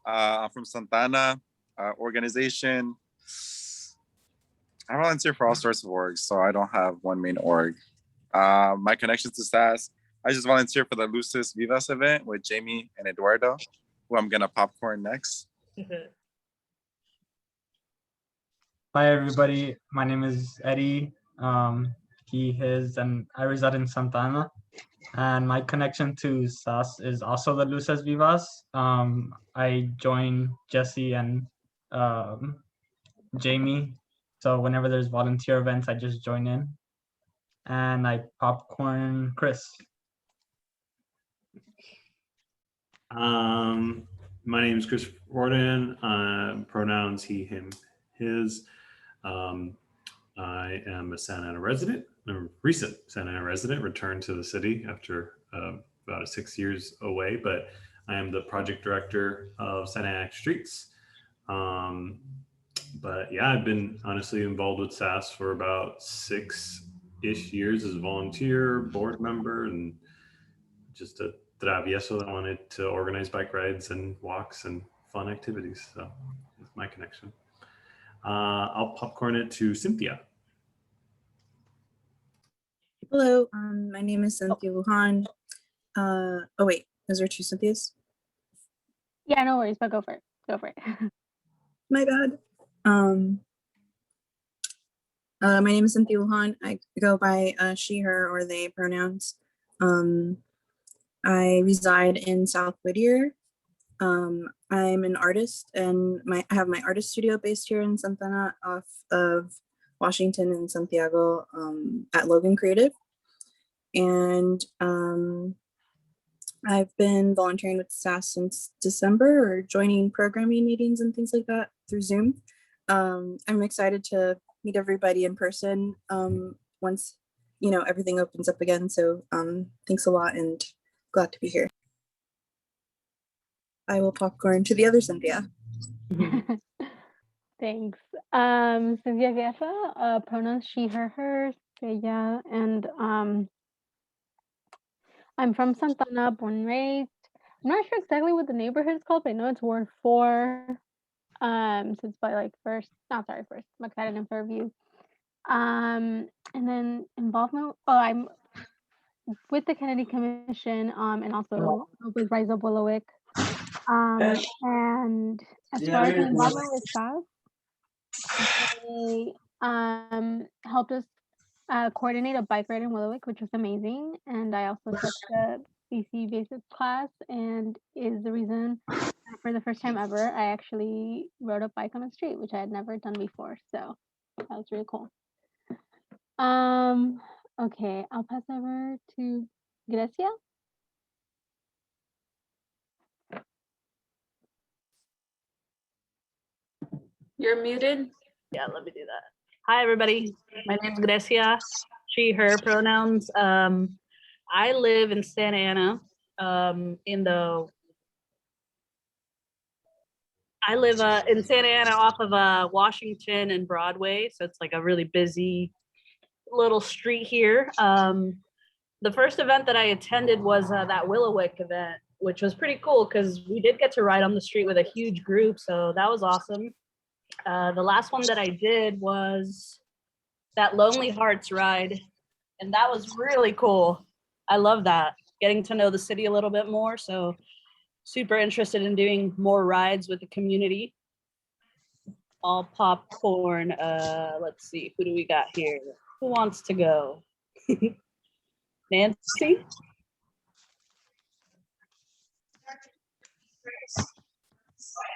I'm from Santana organization. I volunteer for all sorts of orgs, so I don't have one main org. My connection to SAAS, I just volunteer for the Lucis Vivas event with Jamie and Eduardo, who I'm gonna popcorn next. Hi, everybody. My name is Eddie, he, his, and I reside in Santana. And my connection to SAAS is also the Luces Vivas. I join Jesse and Jamie. So whenever there's volunteer events, I just join in. And I popcorn Chris. My name is Chris Gordon. Pronouns he, him, his. I am a Santa Ana resident, a recent Santa Ana resident, returned to the city after about 6 years away, but I am the project director of Santa Ana Streets. But yeah, I've been honestly involved with SAAS for about 6-ish years as a volunteer, board member, and just a travieso that wanted to organize bike rides and walks and fun activities. So that's my connection. I'll popcorn it to Cynthia. Hello, my name is Cynthia Wuhan. Oh wait, is there 2 Cynthias? Yeah, no worries, but go for it. Go for it. My bad. My name is Cynthia Wuhan. I go by she, her, or they pronouns. I reside in South Whittier. I'm an artist, and I have my artist studio based here in Santana off of Washington and Santiago at Logan Creative. And I've been volunteering with SAAS since December, or joining programming meetings and things like that through Zoom. I'm excited to meet everybody in person once, you know, everything opens up again. So thanks a lot, and glad to be here. I will popcorn to the other Cynthia. Thanks. Cynthia Guerra, pronouns she, her, hers, ella, and I'm from Santana, born and raised. I'm not sure exactly what the neighborhood is called, but I know it's Ward 4. So it's by like first, McFadden and Fairview. And then involvement, I'm with the Kennedy Commission, and also with Rise Up Willowick. And as far as involvement with SAAS, they helped us coordinate a bike ride in Willowick, which was amazing. And I also took the BC Basics class, and is the reason that for the first time ever, I actually rode a bike on the street, which I had never done before. So that was really cool. Okay, I'll pass over to Grecia. You're muted. Yeah, let me do that. Hi, everybody. My name is Grecia. She, her pronouns. I live in Santa Ana. In Santa Ana off of Washington and Broadway. So it's like a really busy little street here. The first event that I attended was that Willowick event, which was pretty cool because we did get to ride on the street with a huge group. So that was awesome. The last one that I did was that Lonely Hearts ride, and that was really cool. I love that, getting to know the city a little bit more. So super interested in doing more rides with the community. All popcorn. Let's see, who do we got here? Who wants to go? Nancy?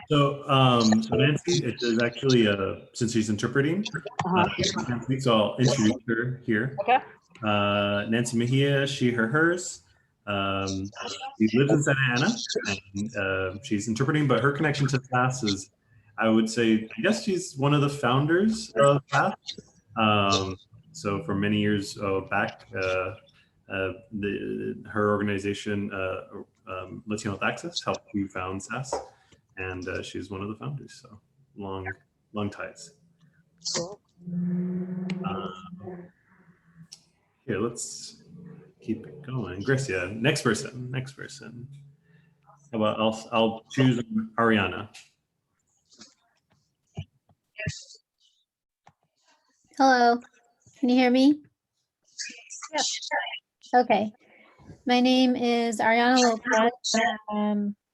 So Nancy, it is actually, since she's interpreting, Nancy, so I'll introduce her here. Okay. Nancy Mejia, she, her, hers. She lives in Santa Ana, and she's interpreting, but her connection to SAAS is, I would say, I guess she's one of the founders of SAAS. So for many years back, her organization, Latino with Access, helped you found SAAS. And she's one of the founders, so long ties. Cool. Here, let's keep it going. Grecia, next person. Well, I'll choose Ariana. Hello, can you hear me? Yes. Okay, my name is Ariana Lopez.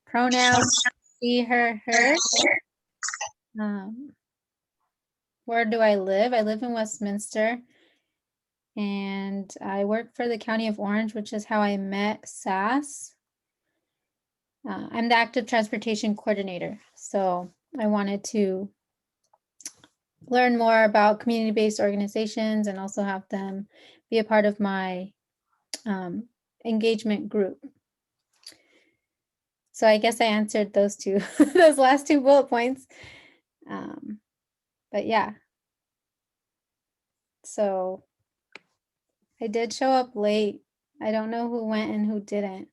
Pronouns she, her, her. Where do I live? I live in Westminster, and I work for the County of Orange, which is how I met SAAS. I'm the active transportation coordinator, so I wanted to learn more about community-based organizations and also have them be a part of my engagement group. So I guess I answered those two, those last two bullet points. But yeah. So I did show up late. I don't know who went and who didn't.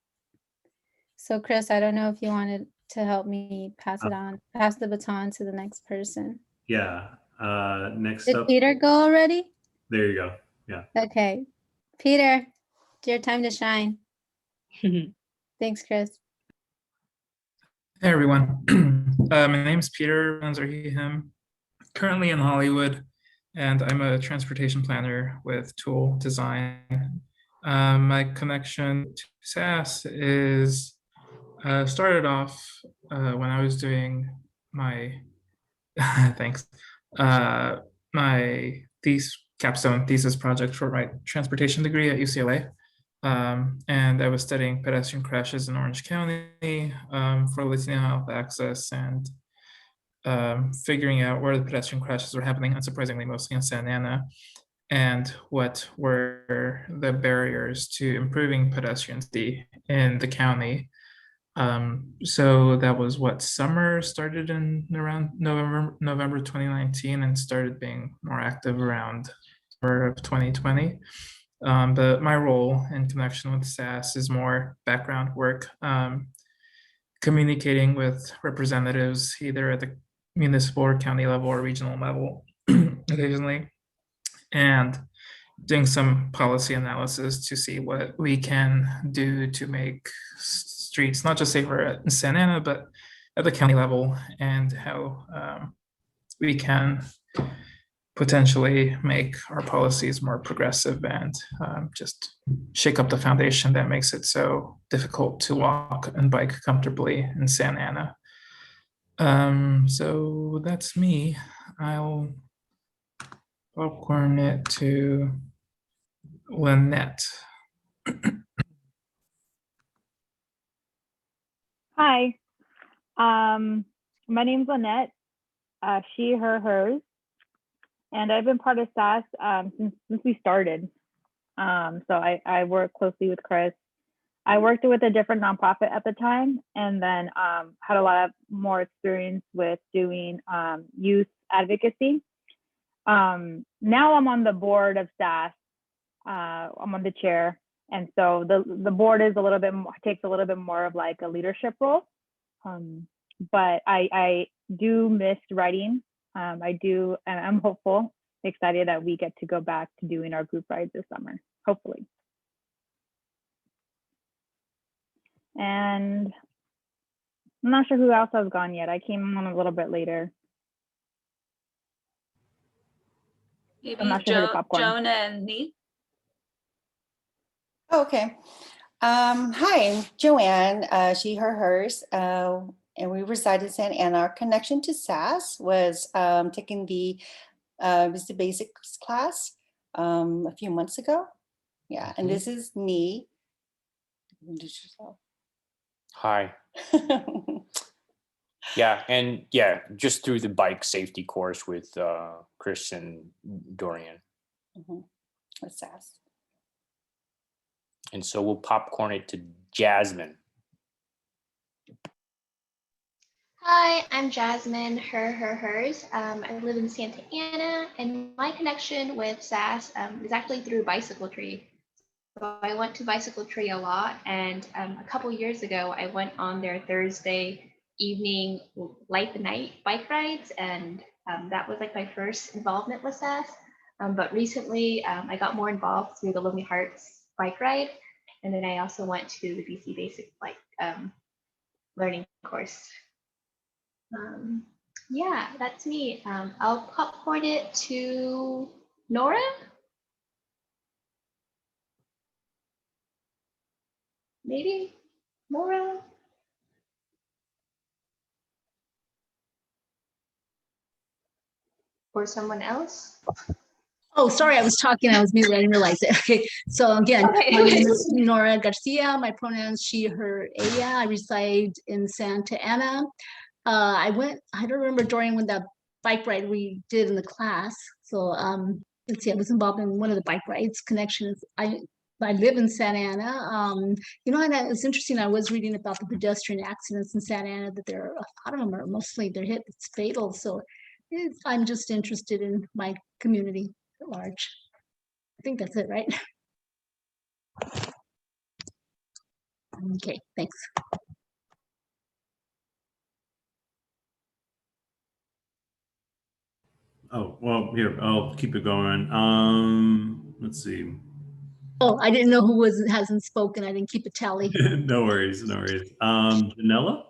So Chris, I don't know if you wanted to help me pass it on, pass the baton to the next person. Yeah. Next Did up. Peter go already? There you go. Yeah. Okay. Peter, it's your time to shine. Thanks, Chris. Hey everyone, my name is Peter, pronouns are he, him. Currently in Hollywood, and I'm a transportation planner with Tool Design. My connection to SAAS is started off when I was doing my thanks my capstone thesis project for my transportation degree at UCLA. And I was studying pedestrian crashes in Orange County for Latino health access and figuring out where the pedestrian crashes were happening, unsurprisingly, mostly in Santa Ana, and what were the barriers to improving pedestrian safety in the county. So that was what summer started in around November 2019 and started being more active around summer of 2020. But my role in connection with SAAS is more background work, communicating with representatives either at the municipal or county level or regional level occasionally, and doing some policy analysis to see what we can do to make streets not just safer in Santa Ana, but at the county level, and how we can potentially make our policies more progressive and just shake up the foundation that makes it so difficult to walk and bike comfortably in Santa Ana. So that's me. I'll popcorn it to Lynette. Hi, my name's Lynette, she, her, hers, and I've been part of SAAS since we started. So I work closely with Chris. I worked with a different nonprofit at the time, and then had a lot of more experience with doing youth advocacy. Now I'm on the board of SAAS. I'm on the chair. And so the board is takes a little bit more of like a leadership role. But I do miss writing. I do, and I'm hopeful, excited that we get to go back to doing our group rides this summer, hopefully. And I'm not sure who else has gone yet. I came on a little bit later. Maybe I'm not sure who to popcorn. Joan and me. Oh, okay. Hi, I'm Joanne, she, her, hers, and we reside in Santa Ana. Our connection to SAAS was taking the basics class a few months ago. Yeah, and this is me. Introduce yourself. Hi. Yeah, and yeah, just through the bike safety course with Chris and Dorian. With SAAS. And so we'll popcorn it to Jasmine. Hi, I'm Jasmine, her, hers. I live in Santa Ana, and my connection with SAAS is actually through Bicycle Tree. So I went to Bicycle Tree a lot, and a couple years ago, I went on their Thursday evening light the night bike rides, and that was like my first involvement with SAAS. But recently, I got more involved through the Lonely Hearts bike ride, and then I also went to the BC Basic learning course. Yeah, that's me. I'll popcorn it to Nora. Maybe Nora. Or someone else. Oh, sorry, I was talking. I was muted. I didn't realize it. Okay, so again, Okay. my name is Nora Garcia. My pronouns she, her, ella. I reside in Santa Ana. I don't remember during when that bike ride we did in the class. So let's see, I was involved in one of the bike rides connections. I live in Santa Ana. And it's interesting. I was reading about the pedestrian accidents in Santa Ana that there are a lot of them are mostly it's fatal. So I'm just interested in my community at large. I think that's it, right? Okay, thanks. Oh, well, here, I'll keep it going. Let's see. Oh, I didn't know who hasn't spoken. I didn't keep a tally. No worries, no worries. Janella,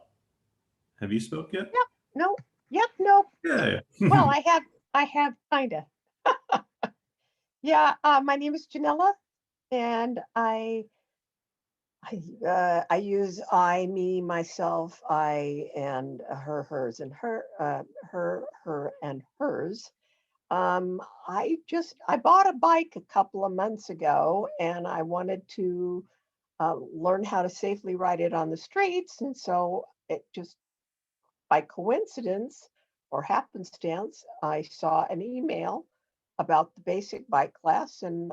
have you spoke yet? Yep, no, yep, no. Yeah. Well, I have kinda. Yeah, my name is Janella, and I use I, me, myself, I, and her, hers, and her, her, and hers. I bought a bike a couple of months ago, and I wanted to learn how to safely ride it on the streets, and so it just by coincidence or happenstance, I saw an email about the basic bike class, and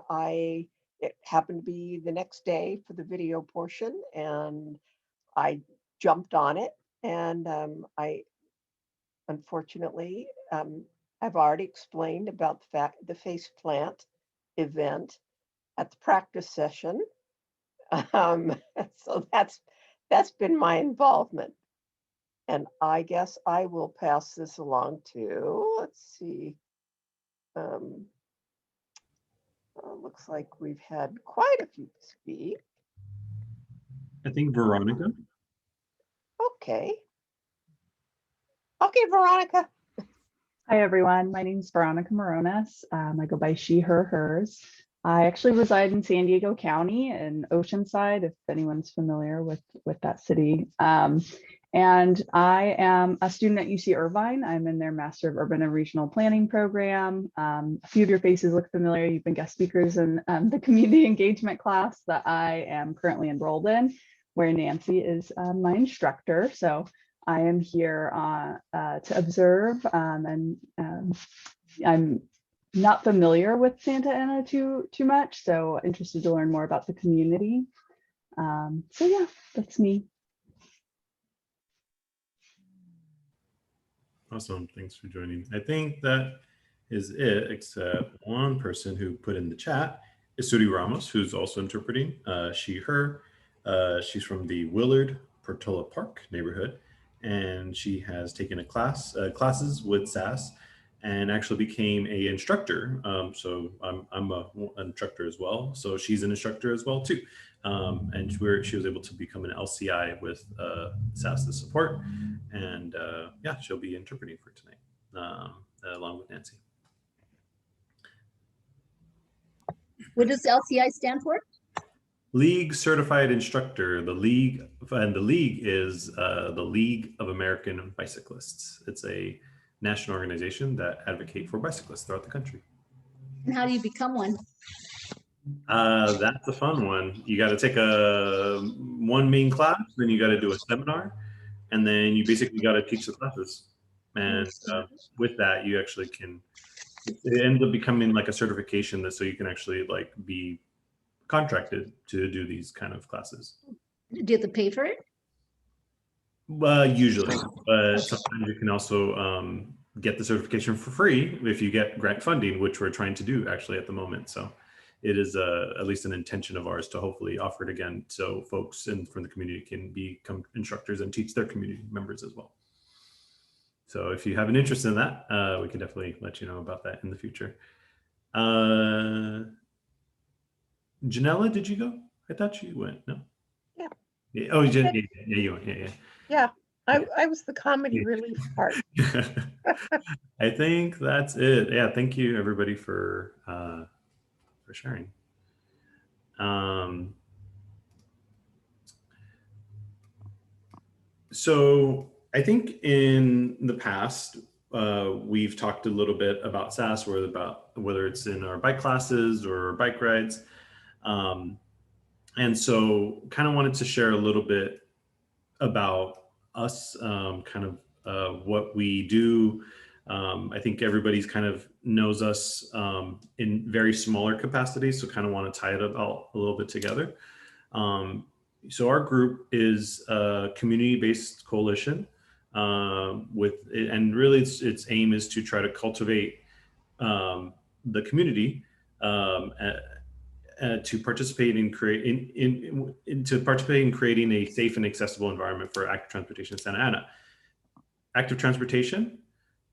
it happened to be the next day for the video portion, and I jumped on it. And I unfortunately I've already explained about the face plant event at the practice session. Um, so that's been my involvement. And I guess I will pass this along to, let's see. Looks like we've had quite a few speak. I think Veronica. Okay. Okay, Veronica. Hi, everyone. My name is Veronica Morones. I go by she, her, hers. I actually reside in San Diego County in Oceanside, if anyone's familiar with that city. And I am a student at UC Irvine. I'm in their Master of Urban and Regional Planning program. A few of your faces look familiar. You've been guest speakers in the community engagement class that I am currently enrolled in, where Nancy is my instructor. So I am here to observe, and I'm not familiar with Santa Ana too much, so interested to learn more about the community. So yeah, that's me. Awesome, thanks for joining. I think that is it, except one person who put in the chat is Suri Ramos, who's also interpreting, she, her. She's from the Willard Portola Park neighborhood, and she has taken a classes with SAAS and actually became a instructor. So I'm an instructor as well. So she's an instructor as well too. And she was able to become an LCI with SAAS's support. And yeah, she'll be interpreting for tonight, along with Nancy. What does LCI stand for? League Certified Instructor. The league is the League of American Bicyclists. It's a national organization that advocate for bicyclists throughout the country. And how do you become one? That's a fun one. You got to take one main class, then you got to do a seminar, and then you basically got to teach the classes. And with that, you actually can. It ends up becoming like a certification so you can actually like be contracted to do these kind of classes. Do you have to pay for it? Usually, but sometimes you can also get the certification for free if you get grant funding, which we're trying to do actually at the moment. So it is at least an intention of ours to hopefully offer it again so folks from the community can become instructors and teach their community members as well. So if you have an interest in that, we can definitely let you know about that in the future. Janella, did you go? I thought you went. No. Yeah. Yeah. Oh, yeah, you went. Yeah. Yeah, I was the comedy relief part. I think that's it. Yeah, thank you everybody for sharing. So I think in the past, we've talked a little bit about SAAS, whether it's in our bike classes or bike rides. And so kind of wanted to share a little bit about us, what we do. I think everybody's kind of knows us in very smaller capacities, so kind of want to tie it all a little bit together. So our group is a community-based coalition and really its aim is to try to cultivate the community to participate in creating a safe and accessible environment for active transportation in Santa Ana. Active transportation,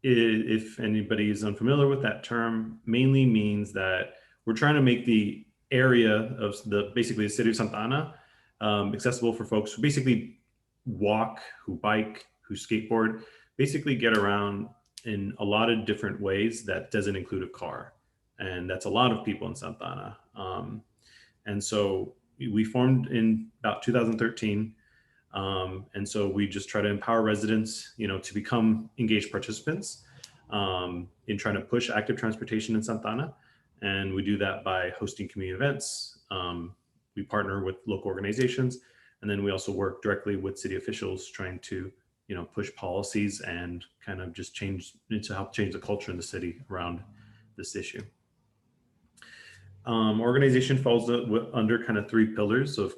if anybody is unfamiliar with that term, mainly means that we're trying to make the area of basically the city of Santa Ana accessible for folks who basically walk, who bike, who skateboard, basically get around in a lot of different ways that doesn't include a car. And that's a lot of people in Santa Ana. And so we formed in about 2013. And so we just try to empower residents, to become engaged participants in trying to push active transportation in Santa Ana. And we do that by hosting community events. We partner with local organizations, and then we also work directly with city officials trying to, push policies and kind of just to help change the culture in the city around this issue. Organization falls under kind of three pillars of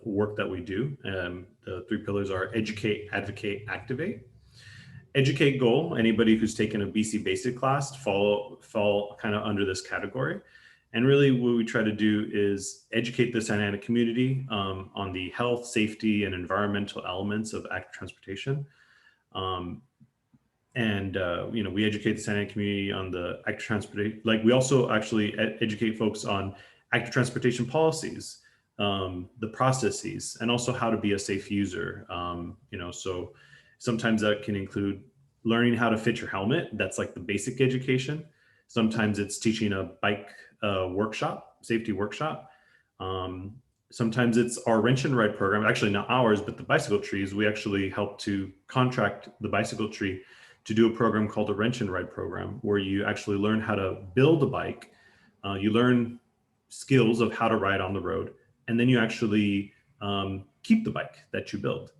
work that we do. The three pillars are educate, advocate, activate. Educate goal, anybody who's taken a BC basic class fall kind of under this category. And really what we try to do is educate the Santa Ana community on the health, safety, and environmental elements of active transportation. We educate the Santa Ana community on the active transportation. Like we also actually educate folks on active transportation policies, the processes, and also how to be a safe user. So sometimes that can include learning how to fit your helmet. That's like the basic education. Sometimes it's teaching a bike safety workshop. Sometimes it's our wrench and ride program, actually not ours, but the bicycle trees. We actually help to contract the bicycle tree to do a program called a wrench and ride program, where you actually learn how to build a bike. You learn skills of how to ride on the road, and then you actually keep the bike that you build.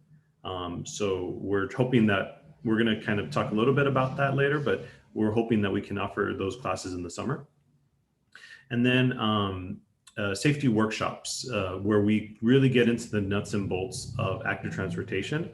So we're hoping that we're going to kind of talk a little bit about that later, but we're hoping that we can offer those classes in the summer. And then safety workshops, where we really get into the nuts and bolts of active transportation,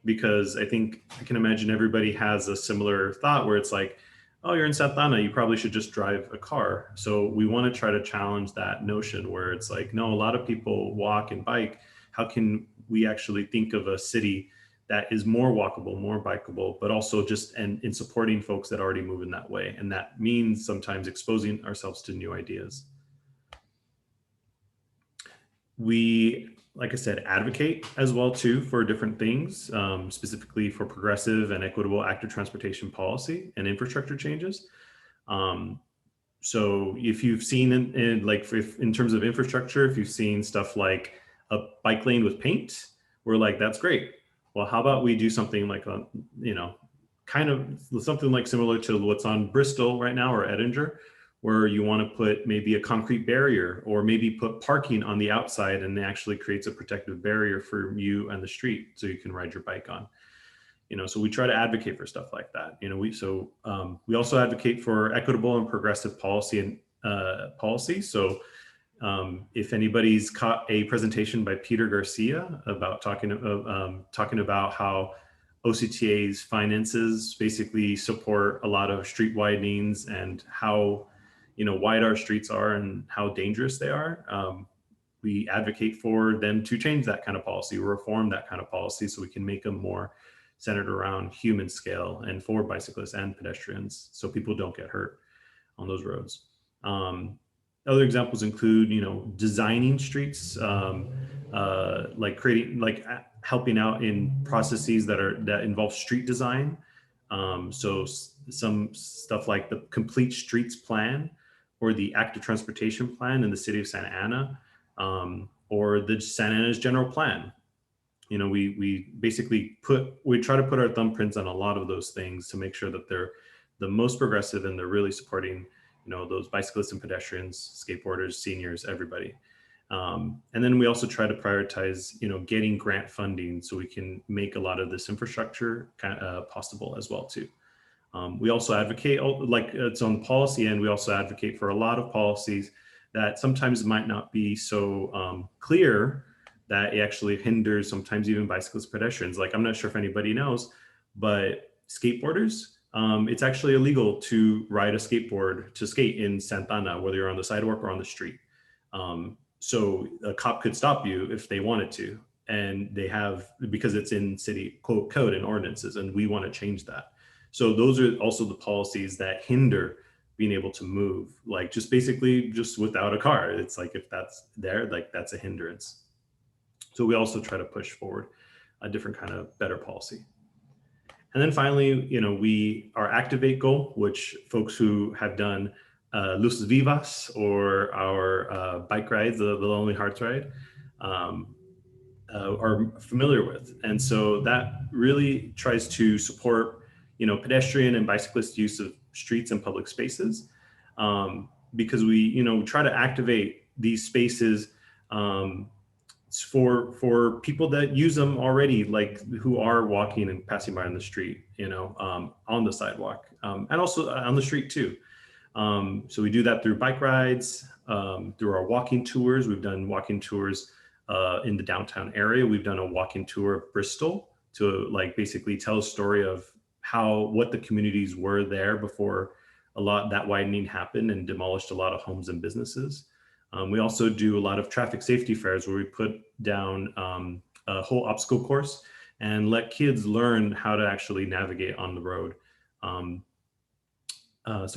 because I can imagine everybody has a similar thought where it's like, oh, you're in Santa Ana, you probably should just drive a car. So we want to try to challenge that notion where it's like, no, a lot of people walk and bike. How can we actually think of a city that is more walkable, more bikeable, but also just in supporting folks that already move in that way? And that means sometimes exposing ourselves to new ideas. We, like I said, advocate as well too for different things, specifically for progressive and equitable active transportation policy and infrastructure changes. So if you've seen in terms of infrastructure, if you've seen stuff like a bike lane with paint, we're like, that's great. Well, how about we do something like kind of something like similar to what's on Bristol right now or Edinger, where you want to put maybe a concrete barrier or maybe put parking on the outside, and it actually creates a protective barrier for you and the street so you can ride your bike on. So we try to advocate for stuff like that. We also advocate for equitable and progressive policy and policy. So if anybody's caught a presentation by Peter Garcia about talking about how OCTA's finances basically support a lot of street widenings and how wide our streets are and how dangerous they are. We advocate for them to change that kind of policy, reform that kind of policy, so we can make them more centered around human scale and for bicyclists and pedestrians, so people don't get hurt on those roads. Other examples include, designing streets, like helping out in processes that involve street design. So some stuff like the Complete Streets Plan or the Active Transportation Plan in the city of Santa Ana, or the Santa Ana's general plan. You know, we basically try to put our thumbprints on a lot of those things to make sure that they're the most progressive and they're really supporting, you know, those bicyclists and pedestrians, skateboarders, seniors, everybody. And then we also try to prioritize, you know, getting grant funding so we can make a lot of this infrastructure possible as well too. We also advocate, like it's on the policy end, we also advocate for a lot of policies that sometimes might not be so clear that it actually hinders sometimes even bicyclists, pedestrians. Like, I'm not sure if anybody knows, but skateboarders, it's actually illegal to ride a skateboard to skate in Santa Ana, whether you're on the sidewalk or on the street. So a cop could stop you if they wanted to, and they have, because it's in city code and ordinances, and we want to change that. So those are also the policies that hinder being able to move, like just basically just without a car. It's like, if that's there, like that's a hindrance. So we also try to push forward a different kind of better policy. And then finally, you know, our Activate goal, which folks who have done Luces Vivas or our bike rides, the Lonely Hearts ride, are familiar with. And so that really tries to support, you know, pedestrian and bicyclist use of streets and public spaces, because we, you know, try to activate these spaces for people that use them already, like who are walking and passing by on the street, you know, on the sidewalk, and also on the street too. So we do that through bike rides, through our walking tours. We've done walking tours in the downtown area. We've done a walking tour of Bristol to like basically tell a story of what the communities were there before that widening happened and demolished a lot of homes and businesses. We also do a lot of traffic safety fairs where we put down a whole obstacle course and let kids learn how to actually navigate on the road. Some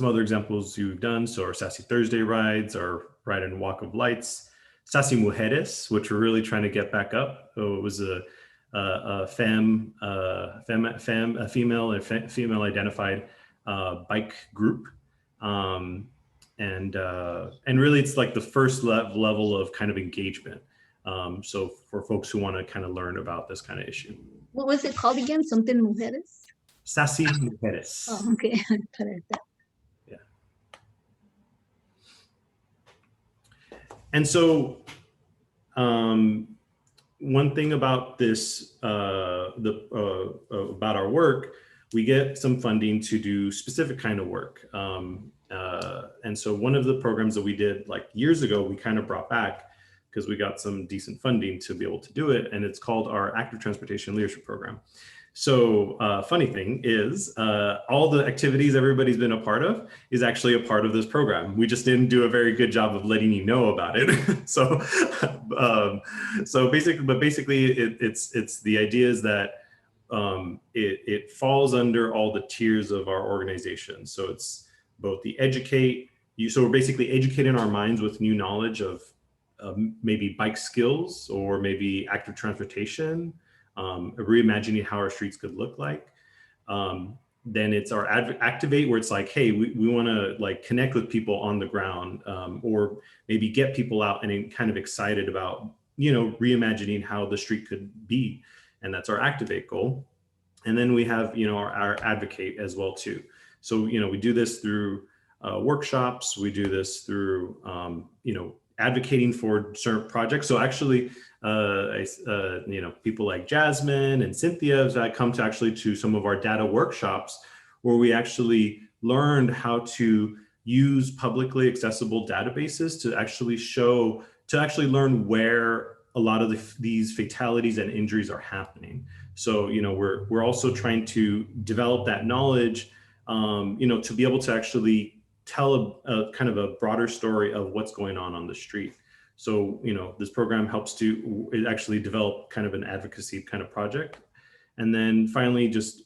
other examples you've done, so our Sassy Thursday rides, our Ride and Walk of Lights, Sassy Mujeres, which we're really trying to get back up. So it was a female identified bike group. And really it's like the first level of kind of engagement. So for folks who want to kind of learn about this kind of issue. What was it called again? Something Mujeres? Sassy Mujeres. Oh, okay. Yeah. And so one thing about this, about our work, we get some funding to do specific kind of work. And so one of the programs that we did like years ago, we kind of brought back because we got some decent funding to be able to do it. And it's called our Active Transportation Leadership Program. So funny thing is all the activities everybody's been a part of is actually a part of this program. We just didn't do a very good job of letting you know about it. So basically it's the idea is that it falls under all the tiers of our organization. So it's both the so we're basically educating our minds with new knowledge of maybe bike skills or maybe active transportation, reimagining how our streets could look like. Then it's our Activate, where it's like, hey, we want to like connect with people on the ground, or maybe get people out and kind of excited about, you know, reimagining how the street could be. And that's our Activate goal. And then we have, you know, our Advocate as well too. So, you know, we do this through workshops. We do this through, you know, advocating for certain projects. So actually, you know, people like Jasmine and Cynthia that come to actually to some of our data workshops where we actually learned how to use publicly accessible databases to actually learn where a lot of these fatalities and injuries are happening. So, you know, we're also trying to develop that knowledge, you know, to be able to actually tell a kind of a broader story of what's going on the street. So, you know, this program helps to actually develop kind of an advocacy kind of project. And then finally, just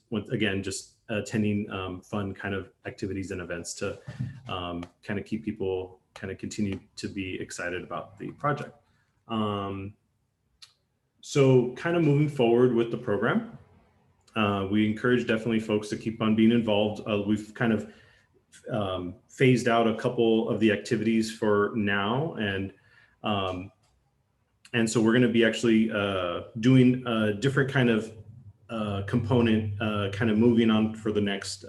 attending fun kind of activities and events to kind of keep people kind of continue to be excited about the project. So kind of moving forward with the program, we encourage definitely folks to keep on being involved. We've kind of phased out a couple of the activities for now, and so we're going to be actually doing a different kind of component, kind of moving on for the next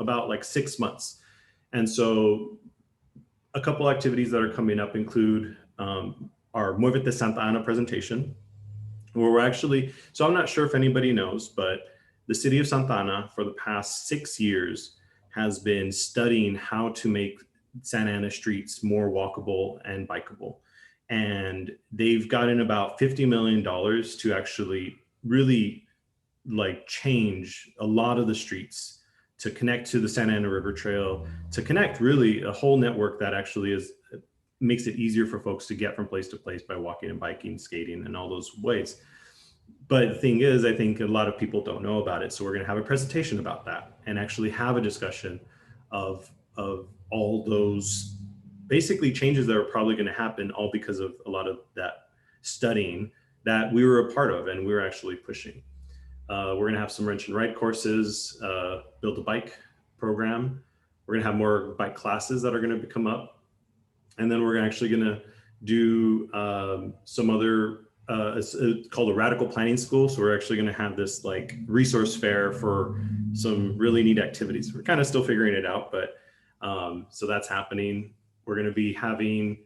about like 6 months. And so a couple activities that are coming up include our Muévete Santa Ana presentation, where we're actually, so I'm not sure if anybody knows, but the city of Santa Ana for the past 6 years has been studying how to make Santa Ana streets more walkable and bikeable. And they've gotten about $50 million to actually really like change a lot of the streets to connect to the Santa Ana River Trail, to connect really a whole network that actually makes it easier for folks to get from place to place by walking and biking, skating, and all those ways. But the thing is, I think a lot of people don't know about it. So we're going to have a presentation about that and actually have a discussion of all those basically changes that are probably going to happen, all because of a lot of that studying that we were a part of and we were actually pushing. We're going to have some wrench and ride courses, build a bike program. We're going to have more bike classes that are going to come up. And then we're actually going to do some other, it's called a radical planning school. So we're actually going to have this like resource fair for some really neat activities. We're kind of still figuring it out, but so that's happening. We're going to be having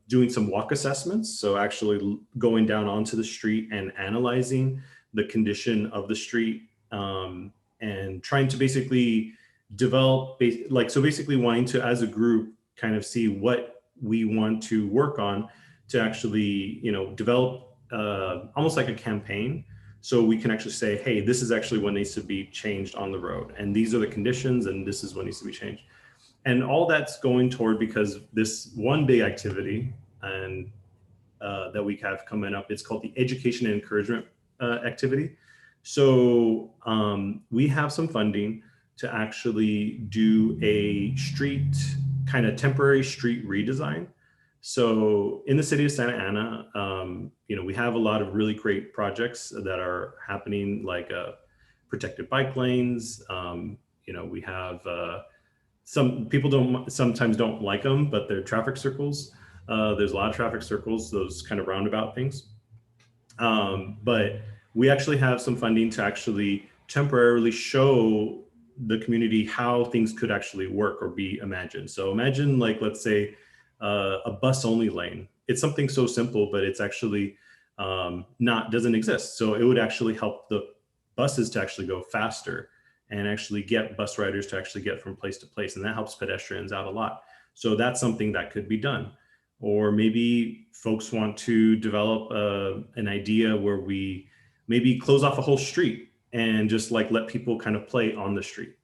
doing some walk assessments. So actually going down onto the street and analyzing the condition of the street, and trying to basically develop, so basically wanting to, as a group, kind of see what we want to work on to actually, develop almost like a campaign. So we can actually say, hey, this is actually what needs to be changed on the road. And these are the conditions, and this is what needs to be changed. And all that's going toward, because this one big activity and that we have coming up, it's called the Education and Encouragement activity. So we have some funding to actually do a street, kind of temporary street redesign. So in the city of Santa Ana, we have a lot of really great projects that are happening, like protected bike lanes. We have some people sometimes don't like them, but they're traffic circles. There's a lot of traffic circles, those kind of roundabout things. But we actually have some funding to actually temporarily show the community how things could actually work or be imagined. So imagine, like, let's say a bus only lane. It's something so simple, but it's actually doesn't exist. So it would actually help the buses to actually go faster and actually get bus riders to actually get from place to place. And that helps pedestrians out a lot. So that's something that could be done. Or maybe folks want to develop an idea where we maybe close off a whole street and just like let people kind of play on the street.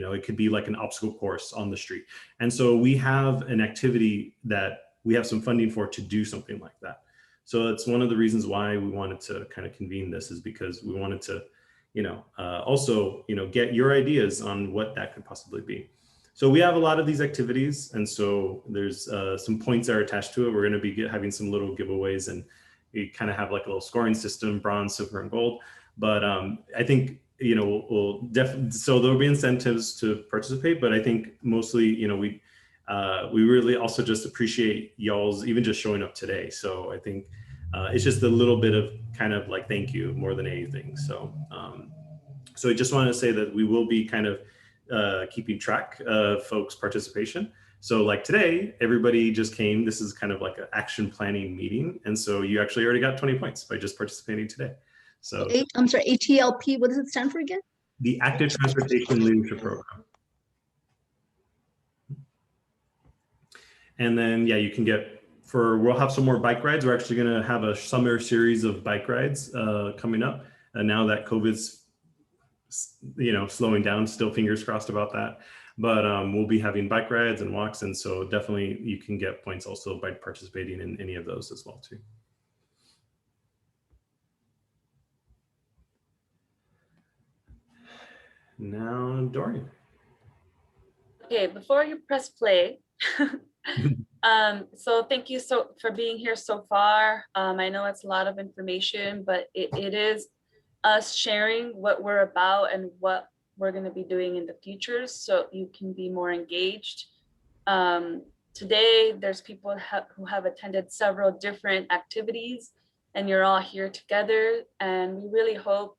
It could be like an obstacle course on the street. And so we have an activity that we have some funding for to do something like that. So it's one of the reasons why we wanted to kind of convene this, is because we wanted to also, get your ideas on what that could possibly be. So we have a lot of these activities, and so there's some points that are attached to it. We're going to be having some little giveaways, and we kind of have like a little scoring system: bronze, silver, and gold. But I think we'll definitely, so there'll be incentives to participate. But I think mostly, we really also just appreciate y'all's even just showing up today. So I think it's just a little bit of kind of like thank you more than anything. So so I just wanted to say that we will be kind of keeping track of folks' participation. So like today, everybody just came. This is kind of like an action planning meeting. And so you actually already got 20 points by just participating today. So I'm sorry, ATLP, what does it stand for again? The Active Transportation Leadership Program. And then, yeah, you can we'll have some more bike rides. We're actually going to have a summer series of bike rides coming up. And now that COVID's, slowing down, still fingers crossed about that. But we'll be having bike rides and walks. And so definitely you can get points also by participating in any of those as well too. Now, Dorian. Okay, before you press play, So thank you for being here so far. I know it's a lot of information, but it is us sharing what we're about and what we're going to be doing in the future so you can be more engaged. Today, there's people who have attended several different activities and you're all here together. And we really hope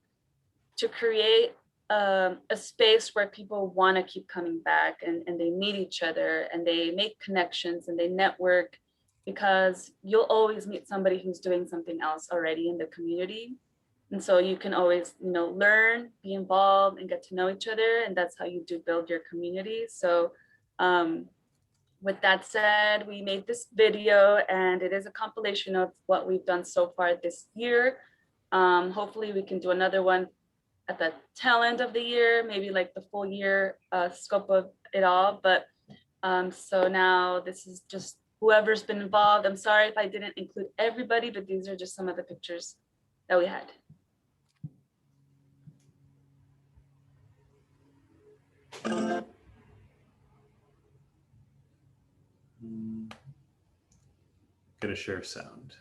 to create a space where people want to keep coming back and they meet each other and they make connections and they network, because you'll always meet somebody who's doing something else already in the community. And so you can always, learn, be involved and get to know each other. And that's how you do build your community. So with that said, we made this video and it is a compilation of what we've done so far this year. Hopefully we can do another one at the tail end of the year, maybe like the full year scope of it all. But so now this is just whoever's been involved. I'm sorry if I didn't include everybody, but these are just some of the pictures that we had. Gonna share sound.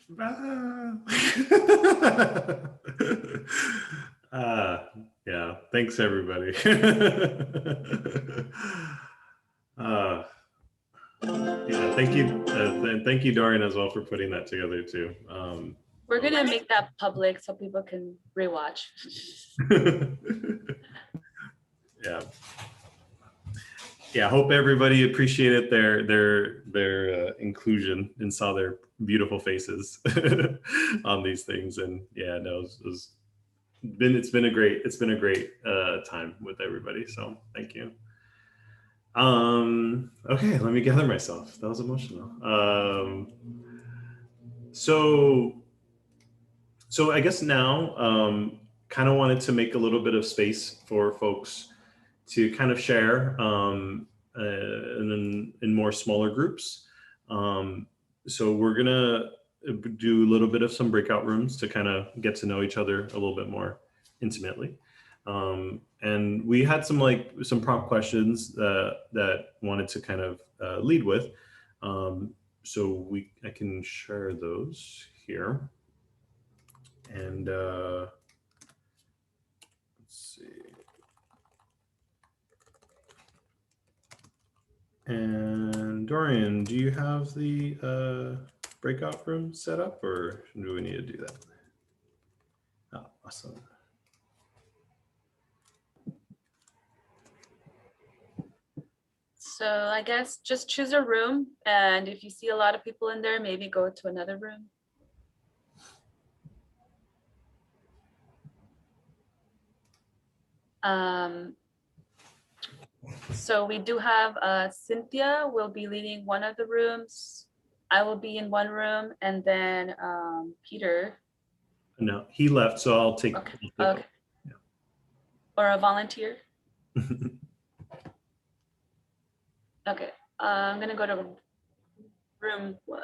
Yeah, thanks everybody. Yeah, thank you. And thank you, Dorian, as well for putting that together too. We're gonna make that public so people can rewatch. Yeah. Yeah, hope everybody appreciated their inclusion and saw their beautiful faces on these things. And yeah, no, it's been a great time with everybody. So thank you. Okay, let me gather myself. That was emotional. So I guess now, kind of wanted to make a little bit of space for folks to kind of share in more smaller groups. So we're gonna do a little bit of some breakout rooms to kind of get to know each other a little bit more intimately. And we had some prompt questions that wanted to kind of lead with. So I can share those here. And let's see. And Dorian, do you have the breakout room set up, or do we need to do that? Oh, awesome. So I guess just choose a room, and if you see a lot of people in there, maybe go to another room. So we do have Cynthia will be leading one of the rooms. I will be in one room, and then Peter. No, he left, so I'll take. Okay. I'll Okay. Yeah. Or a volunteer. Okay. I'm gonna go to room 1.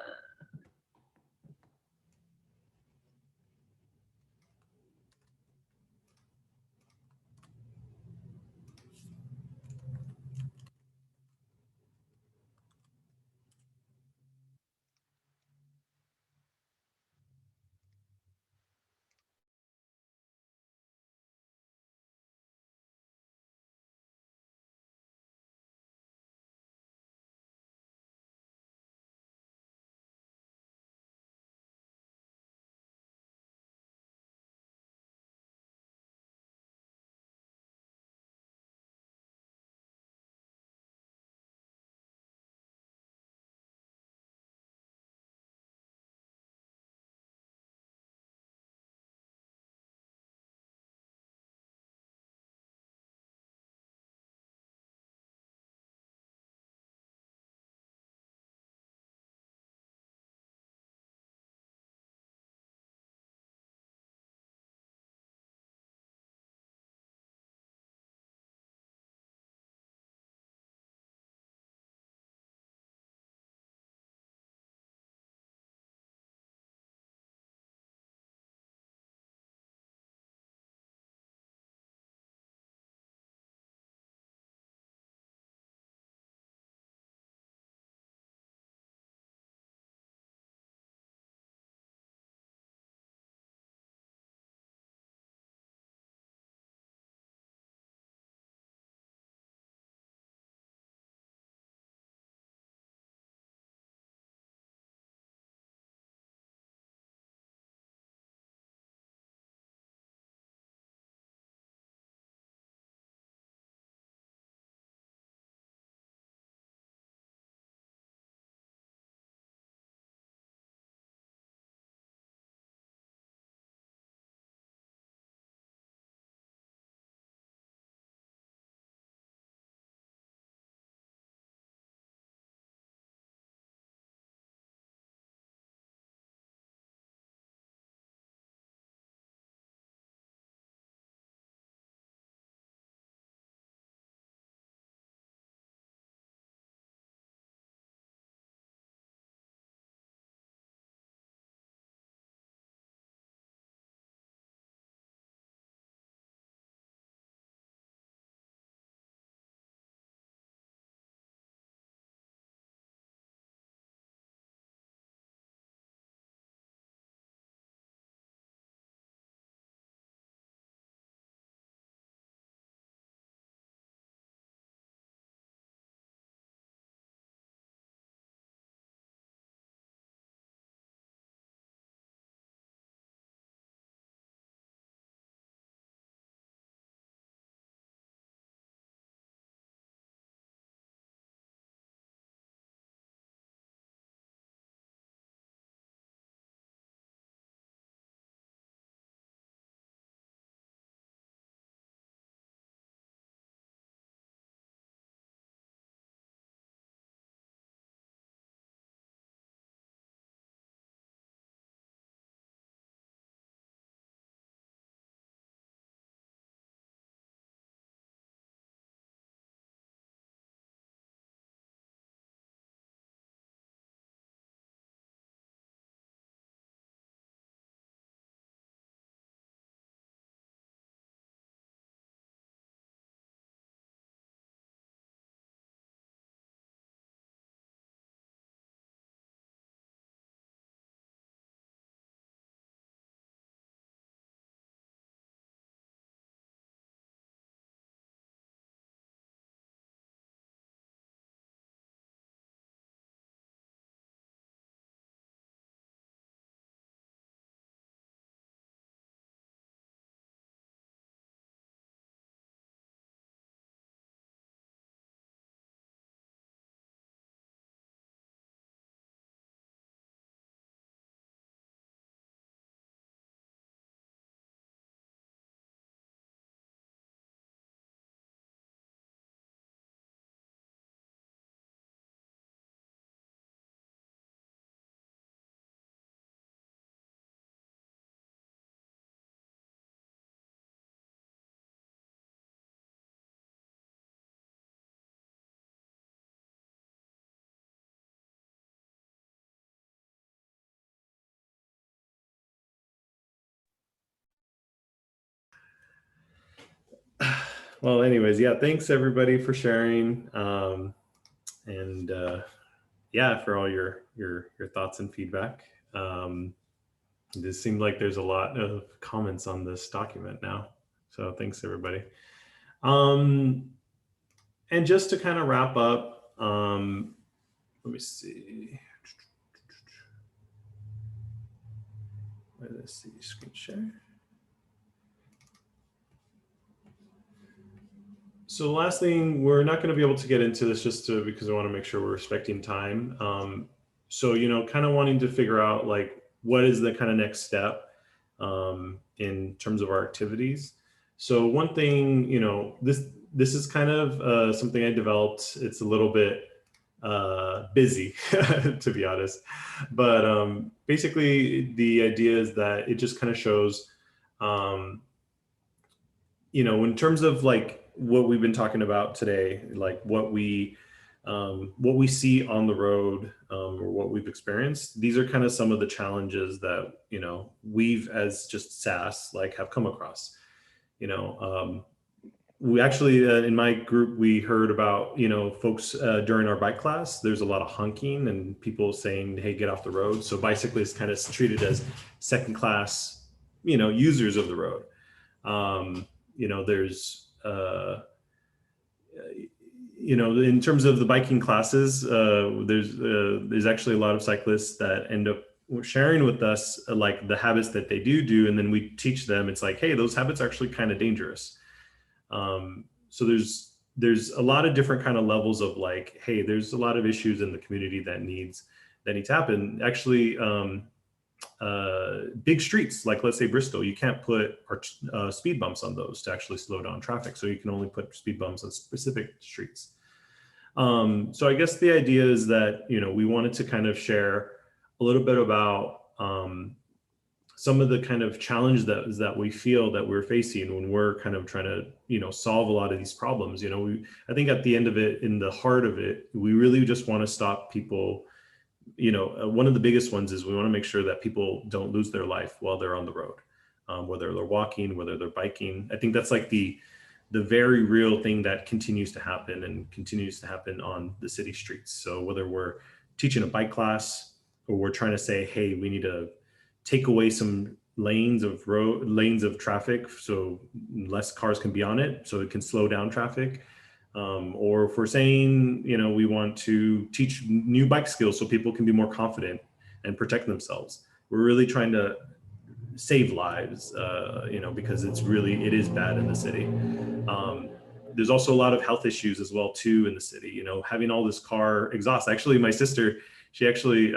Well, anyways, yeah, thanks everybody for sharing. And yeah, for all your thoughts and feedback. This seemed like there's a lot of comments on this document now. So thanks everybody. And just to kind of wrap up, let me see. Let's see, screen share. So the last thing, we're not going to be able to get into this because I want to make sure we're respecting time. So, kind of wanting to figure out like, what is the kind of next step in terms of our activities. So one thing, this is kind of something I developed. It's a little bit busy, to be honest. But basically, the idea is that it just kind of shows, in terms of like what we've been talking about today, like what we see on the road, or what we've experienced. These are kind of some of the challenges that we've, as just SAAS, like have come across. We actually in my group, we heard about folks during our bike class. There's a lot of honking and people saying, "Hey, get off the road." So bicyclists kind of treated as second class, users of the road. There's in terms of the biking classes, there's actually a lot of cyclists that end up sharing with us like the habits that they do, and then we teach them. It's like, hey, those habits are actually kind of dangerous. So there's a lot of different kind of levels of like, hey, there's a lot of issues in the community that needs to happen. Actually, big streets, like let's say Bristol, you can't put speed bumps on those to actually slow down traffic. So you can only put speed bumps on specific streets. So I guess the idea is that, we wanted to kind of share a little bit about some of the kind of challenge that we feel that we're facing when we're kind of trying to, solve a lot of these problems. I think at the end of it, in the heart of it, we really just want to stop people. One of the biggest ones is we want to make sure that people don't lose their life while they're on the road, whether they're walking, whether they're biking. I think that's like the very real thing that continues to happen on the city streets. So whether we're teaching a bike class or we're trying to say, hey, we need to take away some lanes of traffic so less cars can be on it, so it can slow down traffic. Or if we're saying, we want to teach new bike skills so people can be more confident and protect themselves. We're really trying to save lives, because it is bad in the city. There's also a lot of health issues as well too in the city, having all this car exhaust. Actually, my sister, she actually,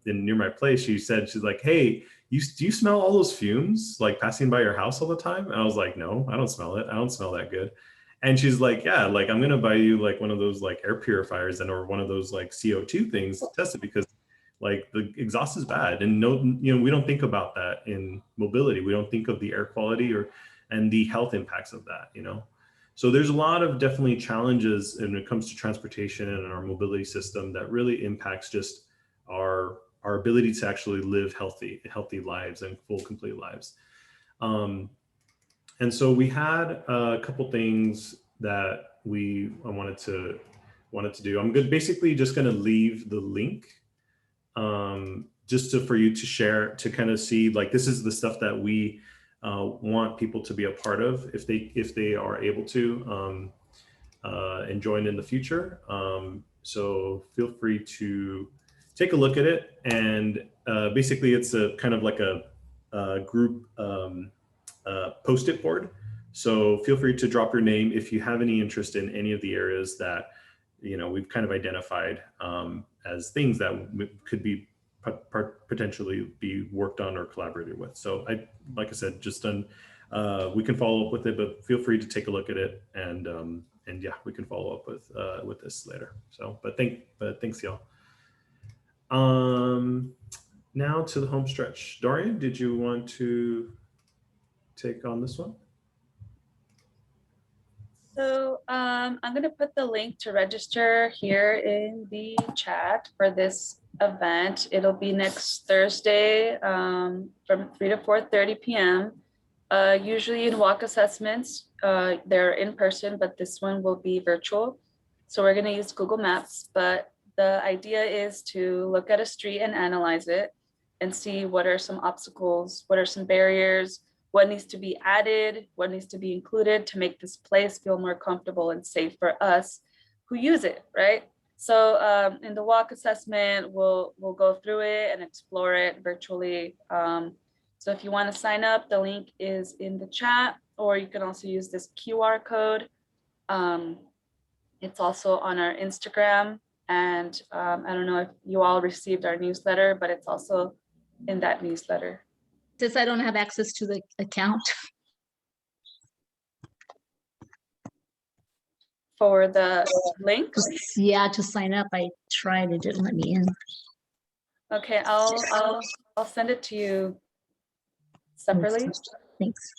near my place, she's like, hey, do you smell all those fumes like passing by your house all the time? And I was like, no, I don't smell it. I don't smell that good. And she's like, yeah, like I'm gonna buy you like one of those like air purifiers or one of those like CO2 things to test it, because like the exhaust is bad. And we don't think about that in mobility. We don't think of the air quality and the health impacts of that, So there's a lot of definitely challenges when it comes to transportation and our mobility system that really impacts just our ability to actually live healthy lives and full, complete lives. And so we had a couple things that I wanted to do. I'm basically just going to leave the link just for you to share, to kind of see, like, this is the stuff that we want people to be a part of if they are able to and join in the future. So feel free to take a look at it. And basically it's a kind of like a group post-it board. So feel free to drop your name if you have any interest in any of the areas that we've kind of identified as things that could be potentially be worked on or collaborated with. So like I said, just we can follow up with it, but feel free to take a look at it, and yeah, we can follow up with this later. So, but thanks y'all. Now to the home stretch. Dorian, did you want to take on this one? So I'm going to put the link to register here in the chat for this event. It'll be next Thursday from 3 to 4:30 p.m. Usually in walk assessments, they're in person, but this one will be virtual. So we're going to use Google Maps, but the idea is to look at a street and analyze it and see what are some obstacles, what are some barriers, what needs to be added, what needs to be included to make this place feel more comfortable and safe for us who use it, right? So in the walk assessment, we'll go through it and explore it virtually. So if you want to sign up, the link is in the chat, or you can also use this QR code. It's also on our Instagram, and I don't know if you all received our newsletter, but it's also in that newsletter. Since I don't have access to the account. For the link? Yeah, to sign up, I tried, it didn't let me in. Okay, I'll send it to you separately. Thanks.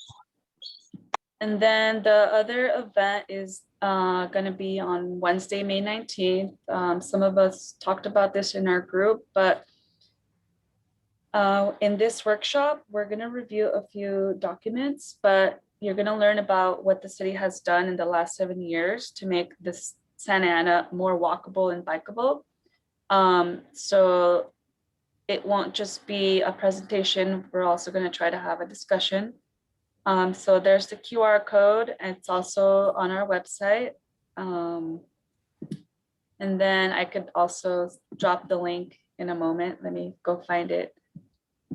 And then the other event is going to be on Wednesday, May 19th. Some of us talked about this in our group, but in this workshop, we're going to review a few documents, but you're going to learn about what the city has done in the last 7 years to make this Santa Ana more walkable and bikeable. So it won't just be a presentation. We're also going to try to have a discussion. So there's the QR code, and it's also on our website. And then I could also drop the link in a moment. Let me go find it.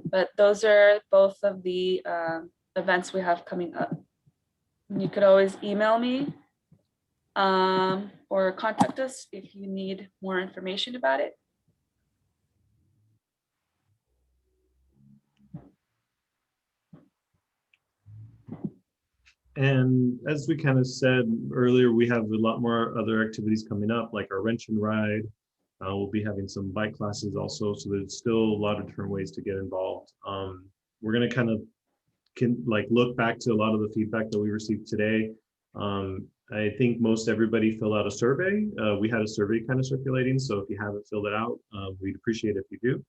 But those are both of the events we have coming up. You could always email me or contact us if you need more information about it. And as we kind of said earlier, we have a lot more other activities coming up, like our wrench and ride. We'll be having some bike classes also, so there's still a lot of different ways to get involved. We're going to kind of look back to a lot of the feedback that we received today. I think most everybody filled out a survey. We had a survey kind of circulating, so if you haven't filled it out, we'd appreciate it if you do.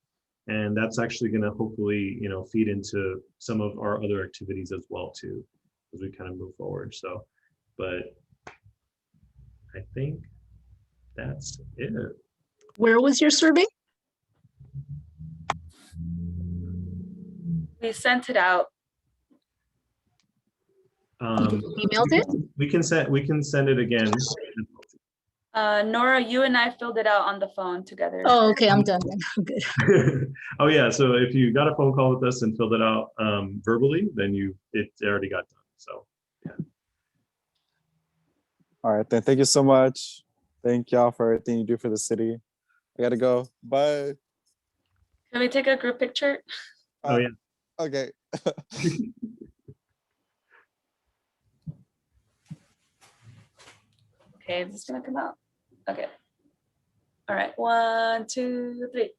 And that's actually going to hopefully, feed into some of our other activities as well too, as we kind of move forward. So, but I think that's it. Where was your survey? We sent it out. Emailed it? We can send it again. Nora, you and I filled it out on the phone together. Oh, okay, I'm done then. I'm good. Oh yeah, so if you got a phone call with us and filled it out verbally, then it already got done. So yeah. All right, then thank you so much. Thank y'all for everything you do for the city. I gotta go. Bye. Can we take a group picture? Oh yeah. Okay. Okay, is this gonna come out? Okay. All right, 1, 2, 3.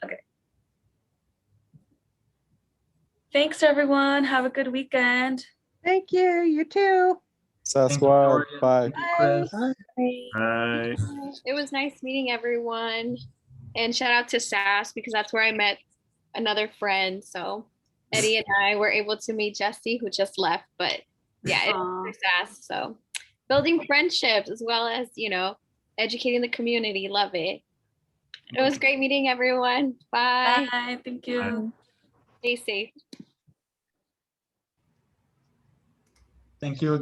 Okay. Thanks, everyone. Have a good weekend. Thank you. You too. Sasquatch. Bye. Bye. It was nice meeting everyone. And shout out to SAAS because that's where I met another friend. So Eddie and I were able to meet Jesse, who just left. But yeah, it's for SAAS. So building friendships as well as, educating the community. Love it. It was great meeting everyone. Bye. Bye. Thank you. Stay safe. Thank you again.